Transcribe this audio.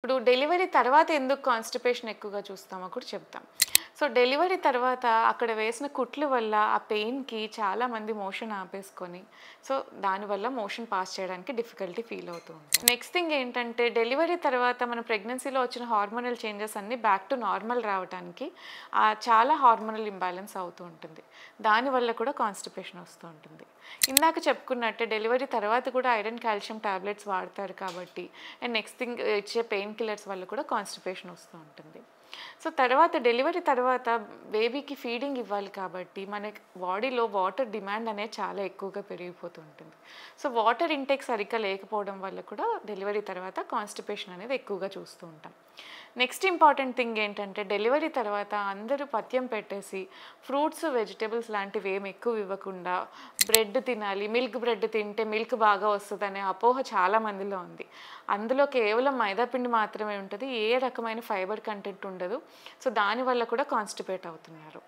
ఇప్పుడు డెలివరీ తర్వాత ఎందుకు కాన్‌స్టిపేషన్ ఎక్కువగా చూస్తామో కూడా చెప్తాం. సో, డెలివరీ తర్వాత అక్కడ వేసిన కుట్లు వల్ల ఆ పెయిన్‌కి చాలామంది మోషన్ ఆపేసుకొని, సో, దానివల్ల మోషన్ పాస్ చేయడానికి డిఫికల్టీ ఫీల్ అవుతూ ఉంటారు. నెక్స్ట్ థింగ్ ఏంటంటే డెలివరీ తర్వాత మన ప్రెగ్నెన్సీలో వచ్చిన హార్మోనల్ చేంజెస్ అన్నీ బ్యాక్ టు నార్మల్ రావటానికి చాలా హార్మోనల్ ఇంబాలెన్స్ అవుతూ ఉంటుంది. దానివల్ల కూడా కాన్‌స్టిపేషన్ వస్తూ ఉంటుంది. ఇందాక చెప్పుకున్నట్టే డెలివరీ తర్వాత కూడా ఐరన్, కాల్షియం టాబ్లెట్స్ వాడతారు కాబట్టి అండ్ నెక్స్ట్ థింగ్ ఇచ్చే పెయిన్ కిల్లర్స్ వల్ల కూడా కాన్‌స్టిపేషన్ వస్తూ ఉంటుంది. సో, తర్వాత డెలివరీ తర్వాత బేబీకి ఫీడింగ్ ఇవ్వాలి కాబట్టి మనకి బాడీలో వాటర్ డిమాండ్ అనేది చాలా ఎక్కువగా పెరిగిపోతూ ఉంటుంది. సో, వాటర్ ఇంటేక్ సరిగ్గా లేకపోవడం వల్ల కూడా డెలివరీ తర్వాత కాన్‌స్టిపేషన్ అనేది ఎక్కువగా చూస్తూ ఉంటాం. నెక్స్ట్ ఇంపార్టెంట్ థింగ్ ఏంటంటే డెలివరీ తర్వాత అందరూ పథ్యం పెట్టేసి ఫ్రూట్స్, వెజిటబుల్స్ లాంటివి ఏమి ఎక్కువ ఇవ్వకుండా బ్రెడ్ తినాలి, మిల్క్ బ్రెడ్ తింటే మిల్క్ బాగా వస్తదనే అపోహ చాలా మందిలో ఉంది. అందులో కేవలం మైదా పిండి మాత్రమే ఉంటది. ఏ రకమైన ఫైబర్ కంటెంట్ ఉండదు. సో, దానివల్ల కూడా కాన్‌స్టిపేట్ అవుతున్నారు.